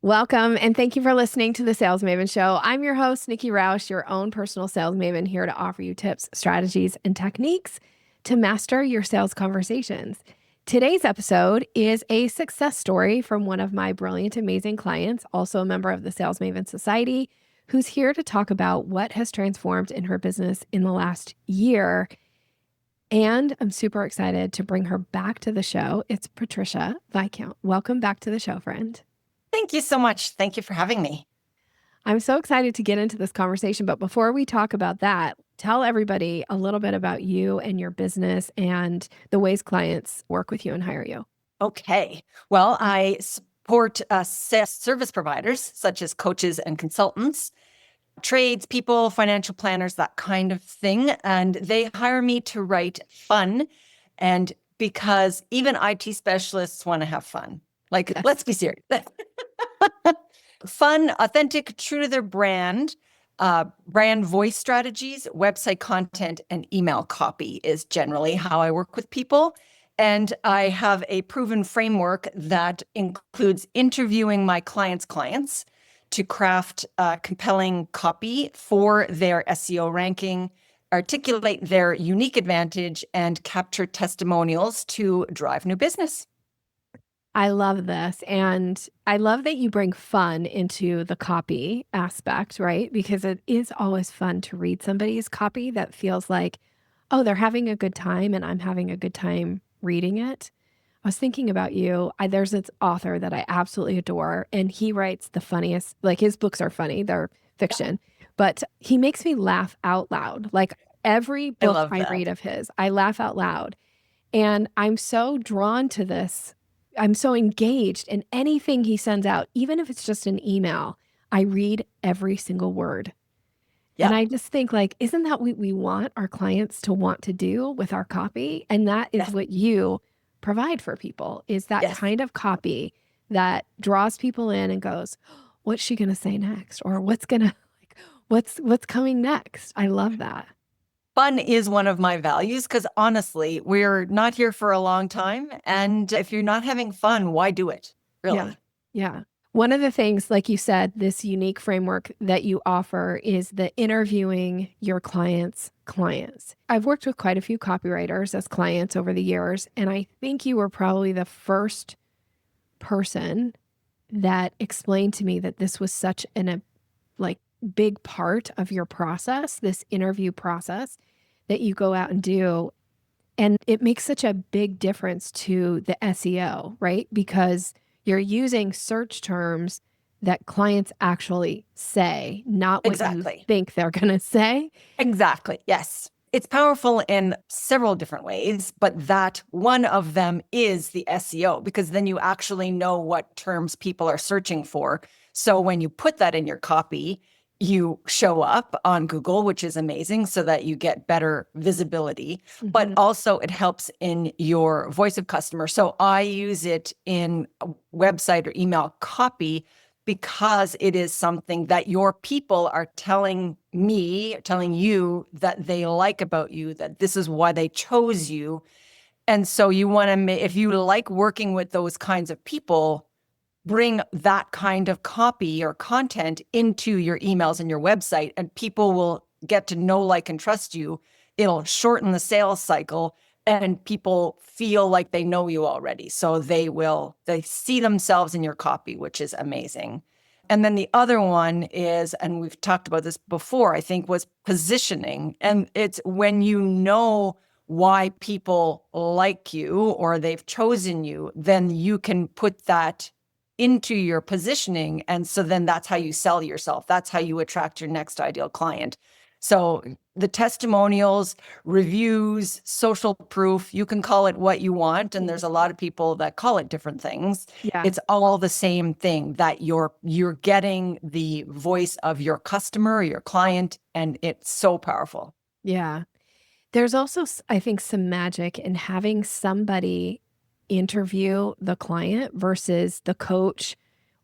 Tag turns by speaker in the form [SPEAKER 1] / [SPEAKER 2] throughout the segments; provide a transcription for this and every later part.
[SPEAKER 1] Welcome, and thank you for listening to the Sales Maven Show. I'm your host, Nikki Rausch, your own personal sales maven, here to offer you tips, strategies, and techniques to master your sales conversations. Today's episode is a success story from one of my brilliant, amazing clients, also a member of the Sales Maven Society, who's here to talk about what has transformed in her business in the last year. And I'm super excited to bring her back to the show. It's Patricia Viscount. Welcome back to the show, friend.
[SPEAKER 2] Thank you so much. Thank you for having me.
[SPEAKER 1] I'm so excited to get into this conversation. But before we talk about that, tell everybody a little bit about you and your business and the ways clients work with you and hire you.
[SPEAKER 2] Okay. Well, I support service providers such as coaches and consultants, tradespeople, financial planners, that kind of thing. And they hire me to write fun. And because even IT specialists want to have fun. Like,
[SPEAKER 1] Yes.
[SPEAKER 2] Let's be serious. Fun, authentic, true to their brand voice strategies, website content, and email copy is generally how I work with people. And I have a proven framework that includes interviewing my clients' clients to craft compelling copy for their SEO ranking, articulate their unique advantage, and capture testimonials to drive new business.
[SPEAKER 1] I love this. And I love that you bring fun into the copy aspect, right? Because it is always fun to read somebody's copy that feels like, oh, they're having a good time and I'm having a good time reading it. I was thinking about you. There's this author that I absolutely adore, and he writes the funniest, like his books are funny, they're fiction, but he makes me laugh out loud. Like every book I read of his, I laugh out loud. And I'm so drawn to this. I'm so engaged in anything he sends out, even if it's just an email. I read every single word.
[SPEAKER 2] Yeah.
[SPEAKER 1] And I just think, like, isn't that what we want our clients to want to do with our copy? And that is
[SPEAKER 2] Yes.
[SPEAKER 1] what you provide for people, is that
[SPEAKER 2] Yes.
[SPEAKER 1] kind of copy that draws people in and goes, what's she going to say next? Or what's coming next? I love that.
[SPEAKER 2] Fun is one of my values because honestly, we're not here for a long time. And if you're not having fun, why do it? Really?
[SPEAKER 1] Yeah. One of the things, like you said, this unique framework that you offer is the interviewing your clients' clients. I've worked with quite a few copywriters as clients over the years, and I think you were probably the first person that explained to me that this was such a big part of your process, this interview process that you go out and do. And it makes such a big difference to the SEO, right? Because you're using search terms that clients actually say, not what you think they're going to say.
[SPEAKER 2] Exactly. Yes. It's powerful in several different ways, but that one of them is the SEO, because then you actually know what terms people are searching for. So when you put that in your copy, you show up on Google, which is amazing, so that you get better visibility, but also it helps in your voice of customer. So I use it in a website or email copy because it is something that your people are telling you that they like about you, that this is why they chose you. And so you want to if you like working with those kinds of people, bring that kind of copy or content into your emails and your website, and people will get to know, like, and trust you. It'll shorten the sales cycle, and people feel like they know you already. So they see themselves in your copy, which is amazing. And then the other one is, and we've talked about this before, I think, was positioning. And it's when you know why people like you or they've chosen you, then you can put that into your positioning. And so then that's how you sell yourself. That's how you attract your next ideal client. So the testimonials, reviews, social proof, you can call it what you want. And there's a lot of people that call it different things.
[SPEAKER 1] Yeah.
[SPEAKER 2] It's all the same thing, that you're getting the voice of your customer or your client. And it's so powerful.
[SPEAKER 1] Yeah. There's also, I think, some magic in having somebody interview the client versus the coach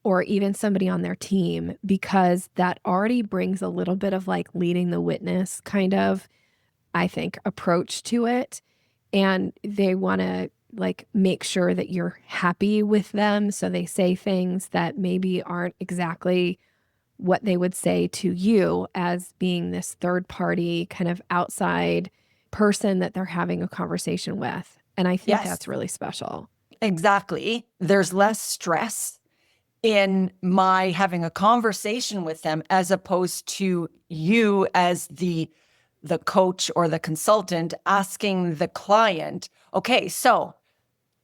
[SPEAKER 1] or even somebody on their team, because that already brings a little bit of like leading the witness kind of, I think, approach to it. And they want to like make sure that you're happy with them. So they say things that maybe aren't exactly what they would say to you as being this third party kind of outside person that they're having a conversation with. And I think
[SPEAKER 2] Yes,
[SPEAKER 1] that's really special.
[SPEAKER 2] exactly. There's less stress in my having a conversation with them as opposed to you as the coach or the consultant asking the client, okay, so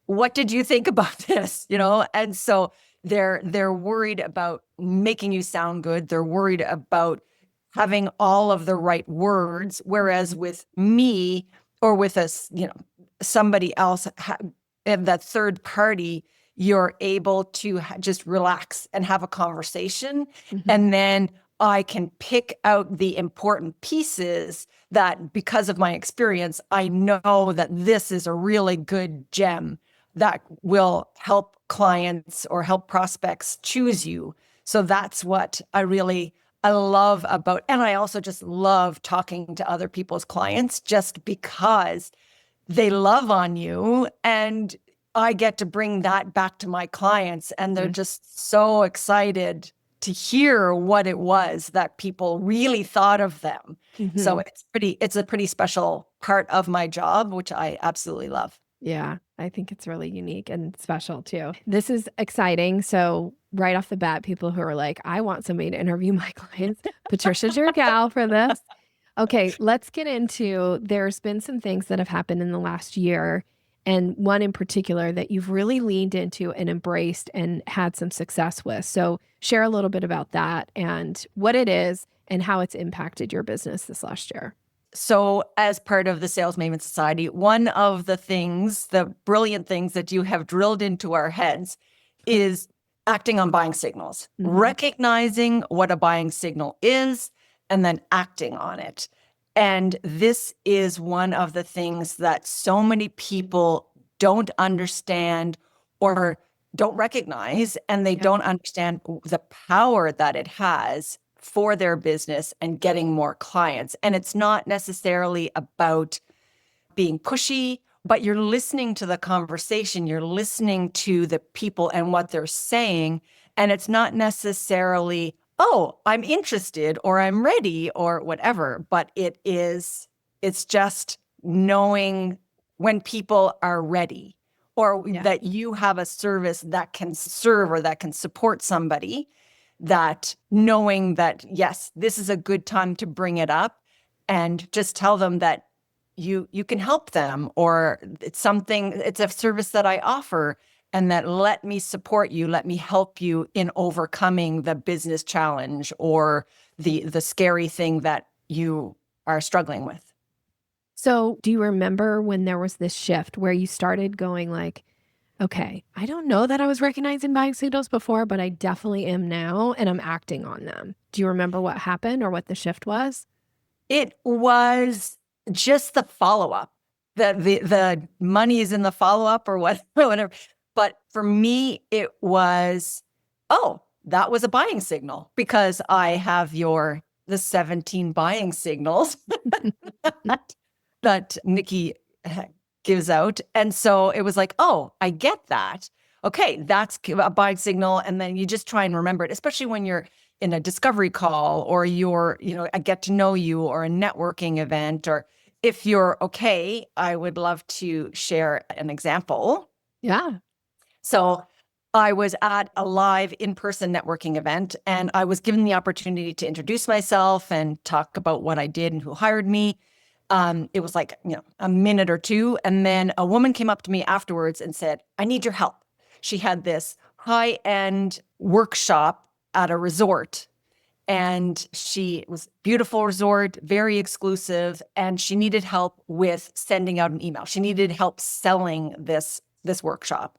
[SPEAKER 2] what did you think about this? And so they're worried about making you sound good. They're worried about having all of the right words. Whereas with me or with somebody else, and that third party, you're able to just relax and have a conversation.
[SPEAKER 1] Mhm.
[SPEAKER 2] And then I can pick out the important pieces that, because of my experience, I know that this is a really good gem that will help clients or help prospects choose you. So that's what I love about, and I also just love talking to other people's clients just because they love on you, and I get to bring that back to my clients, and they're just so excited to hear what it was that people really thought of them. So it's a pretty special part of my job, which I absolutely love.
[SPEAKER 1] Yeah, I think it's really unique and special too. This is exciting. So, right off the bat, people who are like, I want somebody to interview my clients, Patricia's your gal for this. Okay, let's get into there's been some things that have happened in the last year, and one in particular that you've really leaned into and embraced and had some success with. So, share a little bit about that and what it is and how it's impacted your business this last year.
[SPEAKER 2] So, as part of the Sales Maven Society, one of the brilliant things that you have drilled into our heads is acting on buying signals, recognizing what a buying signal is, and then acting on it. And this is one of the things that so many people don't understand or don't recognize, and they don't understand the power that it has for their business and getting more clients. And it's not necessarily about being pushy, but you're listening to the conversation, you're listening to the people and what they're saying. And it's not necessarily, oh, I'm interested or I'm ready or whatever, but it's just knowing when people are ready or that you have a service that can serve or that can support somebody, that knowing that, yes, this is a good time to bring it up and just tell them that you can help them, or it's a service that I offer, and that let me support you, let me help you in overcoming the business challenge or the scary thing that you are struggling with.
[SPEAKER 1] So, do you remember when there was this shift where you started going like, okay, I don't know that I was recognizing buying signals before, but I definitely am now, and I'm acting on them. Do you remember what happened or what the shift was?
[SPEAKER 2] It was just the follow-up. The money is in the follow-up or whatever. But for me, it was, oh, that was a buying signal because I have the 17 buying signals that Nikki gives out. And so it was like, oh, I get that. Okay, that's a buying signal. And then you just try and remember it, especially when you're in a discovery call or you're, a get to know you or a networking event. Or if you're okay, I would love to share an example.
[SPEAKER 1] Yeah.
[SPEAKER 2] So I was at a live in-person networking event, and I was given the opportunity to introduce myself and talk about what I did and who hired me. It was like, a minute or two. And then a woman came up to me afterwards and said, I need your help. She had this high-end workshop at a resort, and it was a beautiful resort, very exclusive, and she needed help with sending out an email. She needed help selling this workshop.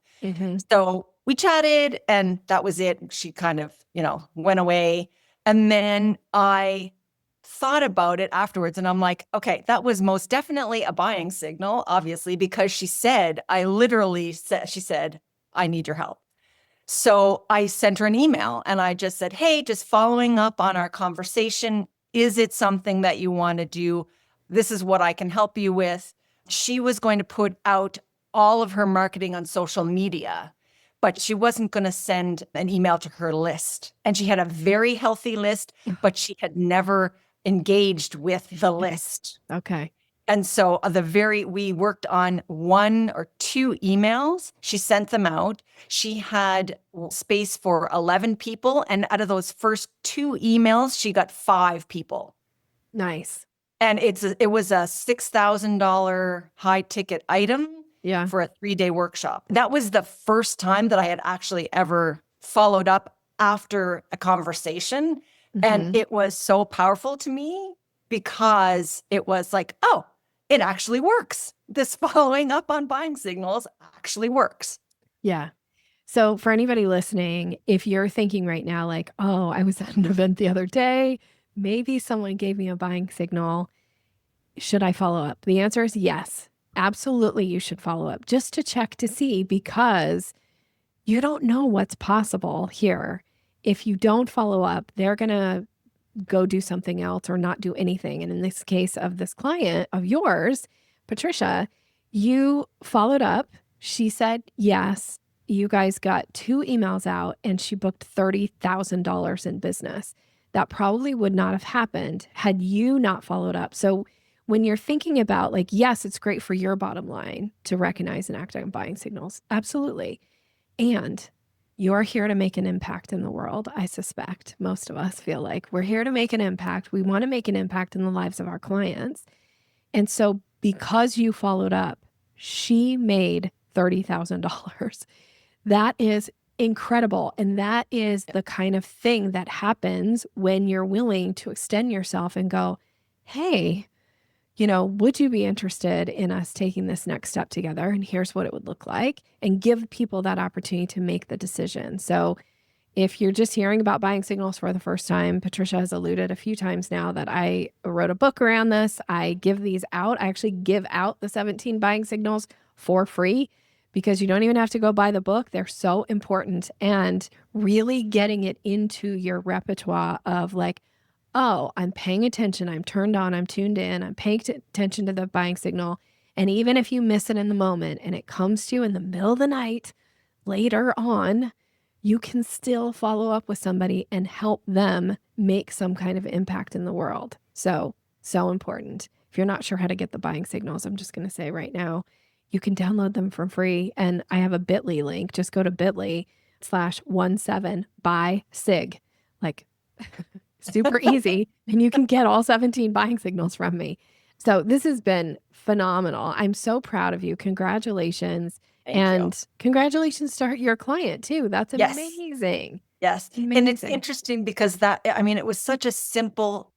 [SPEAKER 2] So we chatted, and that was it. She kind of, went away. And then I thought about it afterwards, and I'm like, okay, that was most definitely a buying signal, obviously, because she said, she said, I need your help. So I sent her an email and I just said, hey, just following up on our conversation. Is it something that you want to do? This is what I can help you with. She was going to put out all of her marketing on social media, but she wasn't going to send an email to her list. And she had a very healthy list, but she had never engaged with the list.
[SPEAKER 1] Okay.
[SPEAKER 2] And so we worked on 1 or 2 emails. She sent them out. She had space for 11 people. And out of those first 2 emails, she got 5 people.
[SPEAKER 1] Nice.
[SPEAKER 2] And it was a $6,000 high ticket item for a 3-day workshop. That was the first time that I had actually ever followed up after a conversation. Mm-hmm. And it was so powerful to me because it was like, oh, it actually works. This following up on buying signals actually works.
[SPEAKER 1] Yeah. So for anybody listening, if you're thinking right now, like, oh, I was at an event the other day, maybe someone gave me a buying signal. Should I follow up? The answer is yes. Absolutely, you should follow up just to check to see, because you don't know what's possible here. If you don't follow up, they're going to go do something else or not do anything. And in this case of this client of yours, Patricia, you followed up. She said yes. You guys got 2 emails out and she booked $30,000 in business. That probably would not have happened had you not followed up. So when you're thinking about, like, yes, it's great for your bottom line to recognize and act on buying signals. Absolutely. And you're here to make an impact in the world. I suspect most of us feel like we're here to make an impact. We want to make an impact in the lives of our clients. And so because you followed up, she made $30,000. That is incredible. And that is the kind of thing that happens when you're willing to extend yourself and go, hey, would you be interested in us taking this next step together? And here's what it would look like, and give people that opportunity to make the decision. So if you're just hearing about buying signals for the first time, Patricia has alluded a few times now that I wrote a book around this. I give these out. I actually give out the 17 buying signals for free because you don't even have to go buy the book. They're so important, and really getting it into your repertoire of like, oh, I'm paying attention. I'm turned on. I'm tuned in. I'm paying attention to the buying signal. And even if you miss it in the moment and it comes to you in the middle of the night, later on, you can still follow up with somebody and help them make some kind of impact in the world. So important. If you're not sure how to get the buying signals, I'm just going to say right now, you can download them for free. And I have a bit.ly link. Just go to bit.ly/17buysig. Like, super easy. And you can get all 17 buying signals from me. So this has been phenomenal. I'm so proud of you. Congratulations.
[SPEAKER 2] Thank you.
[SPEAKER 1] Congratulations to your client too. That's amazing.
[SPEAKER 2] Yes.
[SPEAKER 1] Amazing.
[SPEAKER 2] And it's interesting because it was such a simple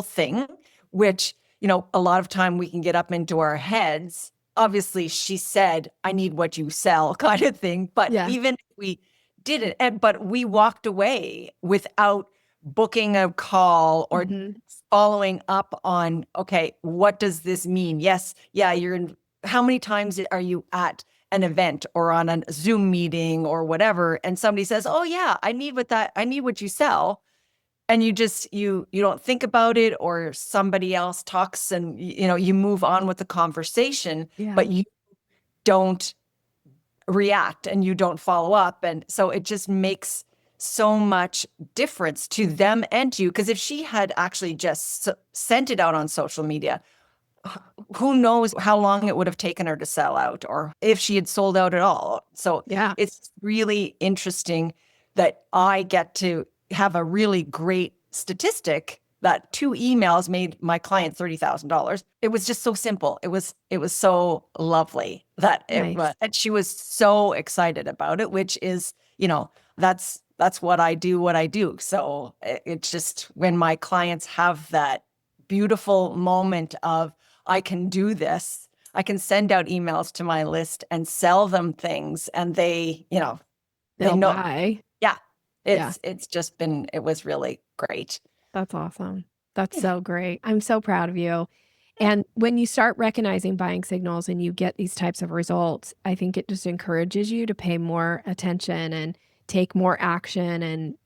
[SPEAKER 2] thing, which, a lot of time we can get up into our heads. Obviously, she said, I need what you sell kind of thing. But even if we did it, but we walked away without booking a call or following up on, okay, what does this mean? Yes. Yeah. How many times are you at an event or on a Zoom meeting or whatever? And somebody says, oh yeah, I need what you sell. And you don't think about it, or somebody else talks and, you move on with the conversation, but you don't react and you don't follow up. And so it just makes so much difference to them and to you. Because if she had actually just sent it out on social media, who knows how long it would have taken her to sell out, or if she had sold out at all. So it's really interesting that I get to have a really great statistic that 2 emails made my client $30,000. It was just so simple. It was so lovely that it was, and she was so excited about it, which is, that's what I do. So it's just when my clients have that beautiful moment of, I can do this, I can send out emails to my list and sell them things, and they know.
[SPEAKER 1] Buy.
[SPEAKER 2] Yeah. It was really great.
[SPEAKER 1] That's awesome. That's so great. I'm so proud of you. And when you start recognizing buying signals and you get these types of results, I think it just encourages you to pay more attention and take more action and,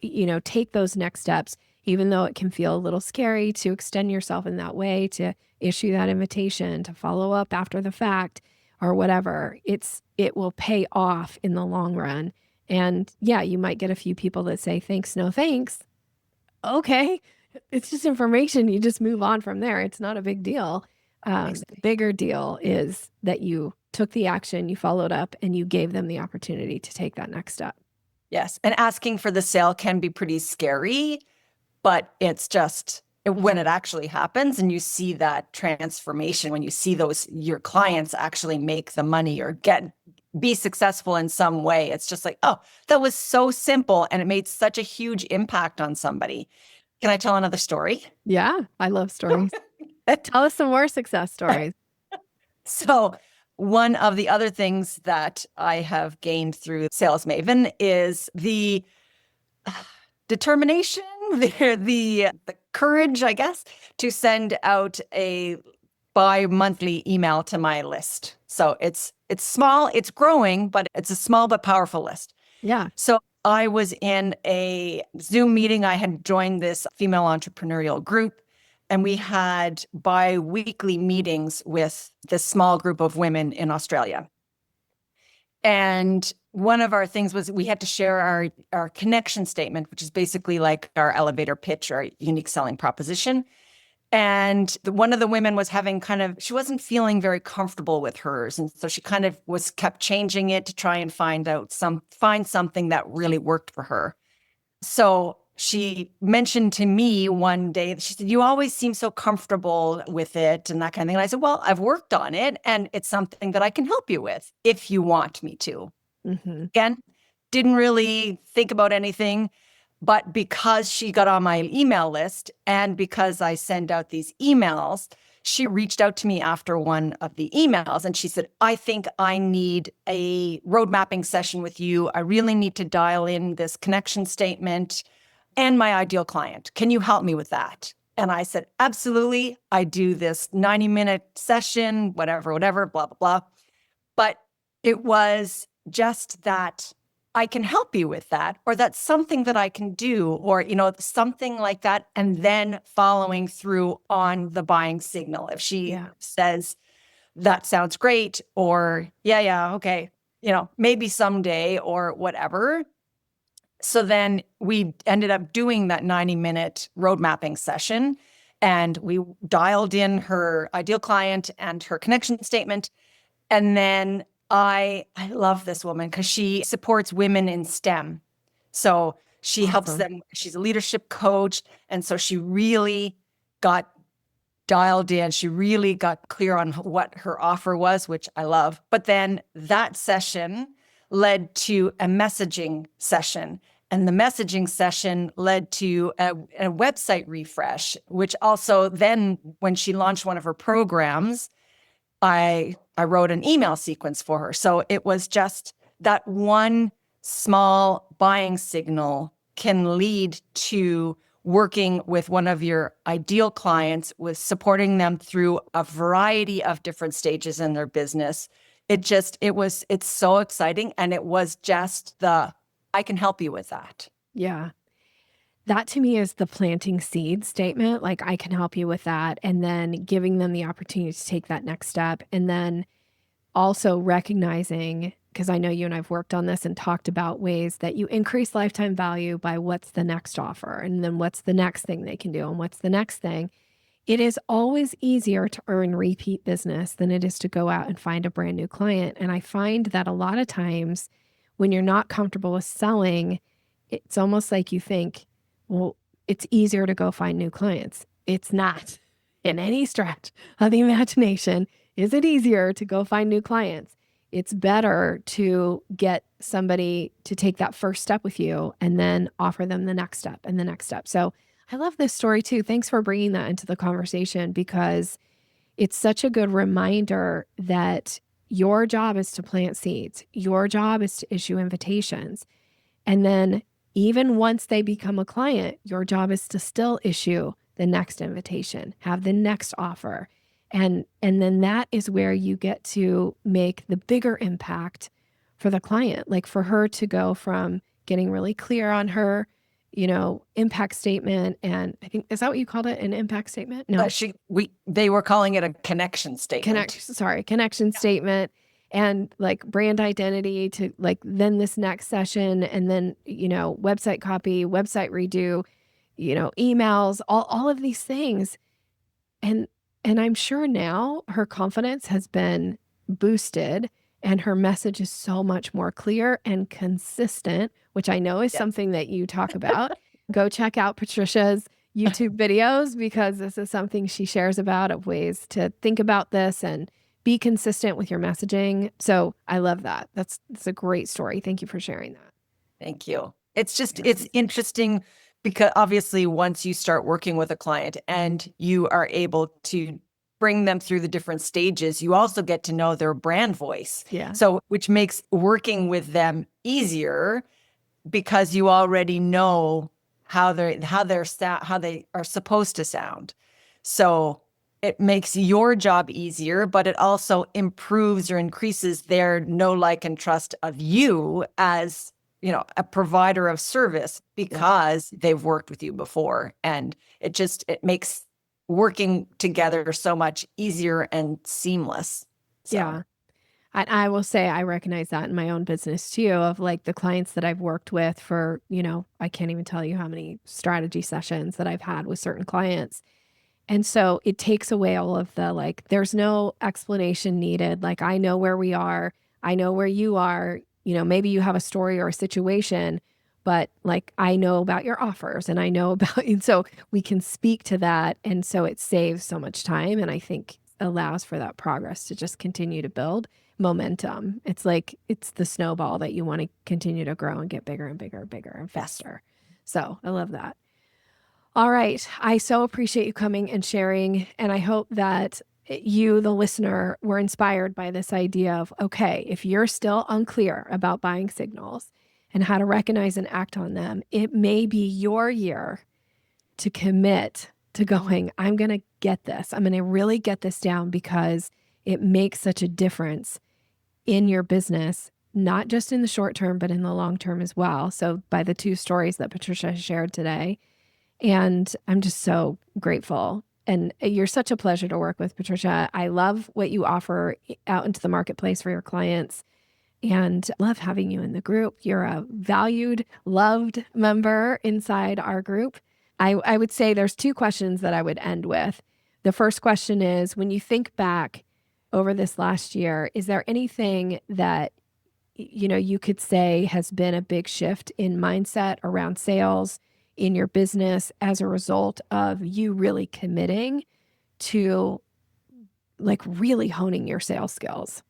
[SPEAKER 1] take those next steps, even though it can feel a little scary to extend yourself in that way, to issue that invitation, to follow up after the fact, or whatever, it will pay off in the long run. And yeah, you might get a few people that say, thanks, no thanks. Okay. It's just information. You just move on from there. It's not a big deal. The bigger deal is that you took the action, you followed up, and you gave them the opportunity to take that next step.
[SPEAKER 2] Yes. And asking for the sale can be pretty scary, but it's just when it actually happens and you see that transformation, when you see your clients actually make the money or be successful in some way, it's just like, oh, that was so simple and it made such a huge impact on somebody. Can I tell another story?
[SPEAKER 1] Yeah, I love stories. Tell us some more success stories.
[SPEAKER 2] So one of the other things that I have gained through Sales Maven is the determination, the courage, I guess, to send out a bi-monthly email to my list. So it's small, it's growing, but it's a small but powerful list.
[SPEAKER 1] Yeah.
[SPEAKER 2] So I was in a Zoom meeting. I had joined this female entrepreneurial group, and we had bi-weekly meetings with this small group of women in Australia. And one of our things was we had to share our connection statement, which is basically like our elevator pitch, our unique selling proposition. And one of the women was she wasn't feeling very comfortable with hers. And so she kind of kept changing it to try and find something that really worked for her. So she mentioned to me one day, she said, you always seem so comfortable with it and that kind of thing. And I said, well, I've worked on it and it's something that I can help you with if you want me to. Mm-hmm. Again, didn't really think about anything. But because she got on my email list and because I send out these emails, she reached out to me after one of the emails and she said, I think I need a road mapping session with you. I really need to dial in this connection statement and my ideal client. Can you help me with that? And I said, absolutely. I do this 90-minute session, whatever, blah, blah, blah. But it was just that I can help you with that, or that's something that I can do, or, something like that. And then following through on the buying signal. If she says, that sounds great, or yeah, okay, maybe someday or whatever. So then we ended up doing that 90-minute road mapping session and we dialed in her ideal client and her connection statement. And then I love this woman because she supports women in STEM. So she helps them. She's a leadership coach. And so she really got dialed in. She really got clear on what her offer was, which I love. But then that session led to a messaging session. And the messaging session led to a website refresh, which also then when she launched one of her programs, I wrote an email sequence for her. So it was just that one small buying signal can lead to working with one of your ideal clients, with supporting them through a variety of different stages in their business. It's so exciting. And it was just I can help you with that.
[SPEAKER 1] Yeah. That to me is the planting seed statement. Like, I can help you with that. And then giving them the opportunity to take that next step. And then also recognizing, because I know you and I've worked on this and talked about ways that you increase lifetime value by what's the next offer, and then what's the next thing they can do, and what's the next thing. It is always easier to earn repeat business than it is to go out and find a brand new client. And I find that a lot of times when you're not comfortable with selling, it's almost like you think, well, it's easier to go find new clients. It's not. In any stretch of the imagination, is it easier to go find new clients? It's better to get somebody to take that first step with you and then offer them the next step and the next step. So I love this story too. Thanks for bringing that into the conversation, because it's such a good reminder that your job is to plant seeds. Your job is to issue invitations. And then even once they become a client, your job is to still issue the next invitation, have the next offer. And then that is where you get to make the bigger impact for the client. Like for her to go from getting really clear on her, impact statement. And I think, is that what you called it? An impact statement? No,
[SPEAKER 2] they were calling it a connection statement.
[SPEAKER 1] Connection statement. and like brand identity to like then this next session and then, website copy, website redo, emails, all of these things. And I'm sure now her confidence has been boosted and her message is so much more clear and consistent, which I know is
[SPEAKER 2] Yes.
[SPEAKER 1] something that you talk about. Go check out Patricia's YouTube videos because this is something she shares about of ways to think about this and be consistent with your messaging. So I love that. That's a great story. Thank you for sharing that.
[SPEAKER 2] Thank you. It's interesting because obviously once you start working with a client and you are able to bring them through the different stages, you also get to know their brand voice.
[SPEAKER 1] Yeah.
[SPEAKER 2] So, which makes working with them easier because you already know how they are supposed to sound. So it makes your job easier, but it also improves or increases their know, like, and trust of you as, a provider of service because they've worked with you before. And it makes working together so much easier and seamless. So.
[SPEAKER 1] Yeah. I will say I recognize that in my own business too, of like the clients that I've worked with for, I can't even tell you how many strategy sessions that I've had with certain clients. And so it takes away all of the like, there's no explanation needed. Like, I know where we are. I know where you are. Maybe you have a story or a situation, but like, I know about your offers and I know about, and so we can speak to that. And so it saves so much time. And I think allows for that progress to just continue to build momentum. It's like, it's the snowball that you want to continue to grow and get bigger and bigger and bigger and faster. So I love that. All right. I so appreciate you coming and sharing. And I hope that you, the listener, were inspired by this idea of, okay, if you're still unclear about buying signals and how to recognize and act on them, it may be your year to commit to going, I'm going to get this. I'm going to really get this down because it makes such a difference in your business, not just in the short term, but in the long term as well. So by the two stories that Patricia has shared today, and I'm just so grateful. And you're such a pleasure to work with, Patricia. I love what you offer out into the marketplace for your clients and love having you in the group. You're a valued, loved member inside our group. I would say there's two questions that I would end with. The first question is, when you think back over this last year, is there anything that you could say has been a big shift in mindset around sales in your business as a result of you really committing to like really honing your sales skills?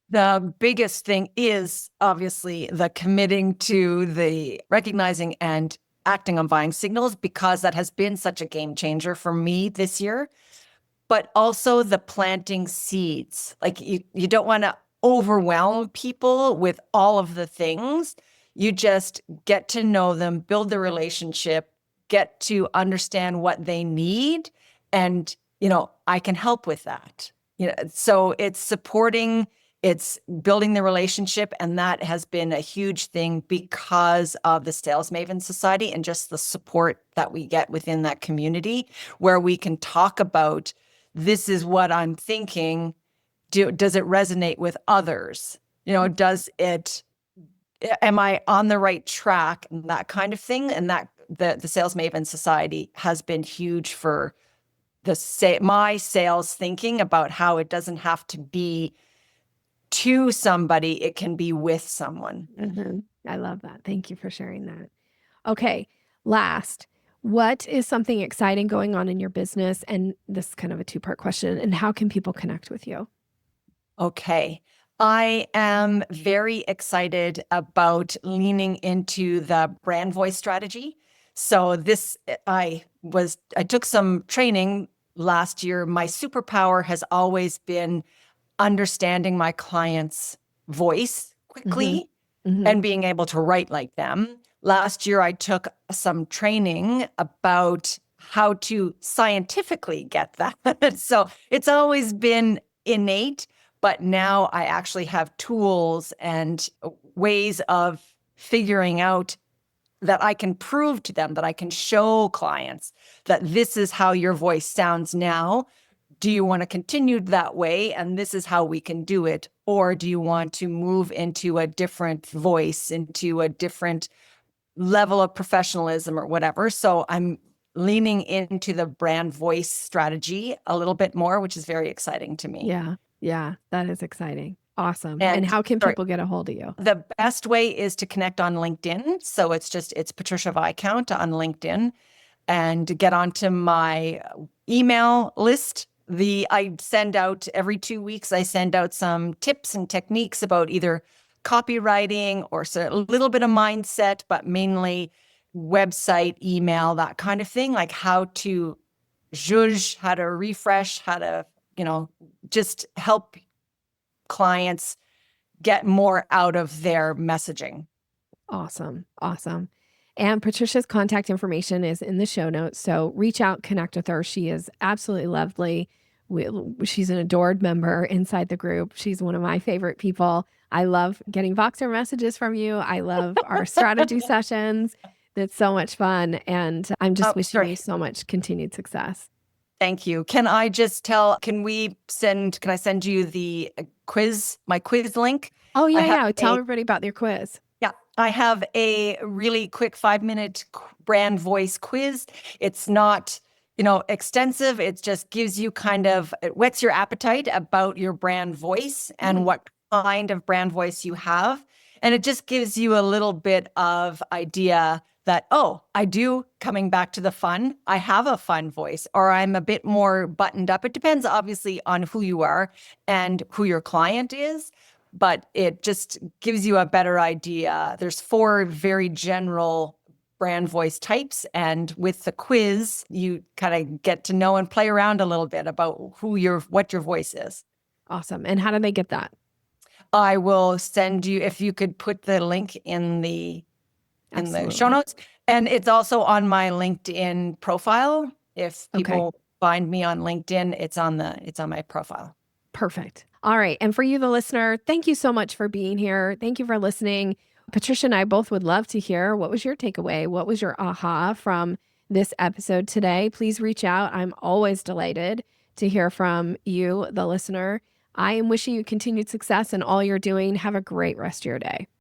[SPEAKER 2] The biggest thing is obviously the committing to the recognizing and acting on buying signals, because that has been such a game changer for me this year. But also the planting seeds. Like you don't want to overwhelm people with all of the things. You just get to know them, build the relationship, get to understand what they need. And, I can help with that. So it's supporting, it's building the relationship. And that has been a huge thing because of the Sales Maven Society and just the support that we get within that community, where we can talk about, this is what I'm thinking. Does it resonate with others? Am I on the right track? And that kind of thing. And that the Sales Maven Society has been huge for my sales thinking about how it doesn't have to be to somebody, it can be with someone.
[SPEAKER 1] Mm-hmm. I love that. Thank you for sharing that. Okay. Last, what is something exciting going on in your business? And this is kind of a two-part question. And how can people connect with you?
[SPEAKER 2] Okay. I am very excited about leaning into the brand voice strategy. So I took some training last year. My superpower has always been understanding my client's voice quickly and being able to write like them. Last year, I took some training about how to scientifically get that. So it's always been innate, but now I actually have tools and ways of figuring out that I can prove to them, that I can show clients that this is how your voice sounds now do you want to continue that way? And this is how we can do it. Or do you want to move into a different voice, into a different level of professionalism or whatever? So I'm leaning into the brand voice strategy a little bit more, which is very exciting to me.
[SPEAKER 1] Yeah. Yeah. That is exciting. Awesome.
[SPEAKER 2] And
[SPEAKER 1] And how can
[SPEAKER 2] sorry,
[SPEAKER 1] people get a hold of you?
[SPEAKER 2] the best way is to connect on LinkedIn. So it's Patricia Viscount on LinkedIn, and get onto my email list. I send out every 2 weeks, I send out some tips and techniques about either copywriting or a little bit of mindset, but mainly website, email, that kind of thing, like how to zhuzh, how to refresh, how to, just help clients get more out of their messaging.
[SPEAKER 1] Awesome. Awesome. And Patricia's contact information is in the show notes. So reach out, connect with her. She is absolutely lovely. She's an adored member inside the group. She's one of my favorite people. I love getting Voxer messages from you. I love our strategy sessions. It's so much fun. And I'm just wishing you so much continued success.
[SPEAKER 2] Thank you. Can I send you the quiz, my quiz link?
[SPEAKER 1] Oh, yeah. Tell everybody about your quiz.
[SPEAKER 2] Yeah, I have a really quick 5-minute brand voice quiz. It's not, extensive. It just gives you it whets your appetite about your brand voice and what kind of brand voice you have. And it just gives you a little bit of idea that, coming back to the fun, I have a fun voice, or I'm a bit more buttoned up. It depends obviously on who you are and who your client is, but it just gives you a better idea. There's 4 very general brand voice types. And with the quiz, you kind of get to know and play around a little bit about what your voice is.
[SPEAKER 1] Awesome. And how do they get that?
[SPEAKER 2] I will send you, if you could put the link in the show notes. And it's also on my LinkedIn profile. If people find me on LinkedIn, it's on my profile.
[SPEAKER 1] Perfect. All right. And for you, the listener, thank you so much for being here. Thank you for listening. Patricia and I both would love to hear, what was your takeaway? What was your aha from this episode today? Please reach out. I'm always delighted to hear from you, the listener. I am wishing you continued success in all you're doing. Have a great rest of your day.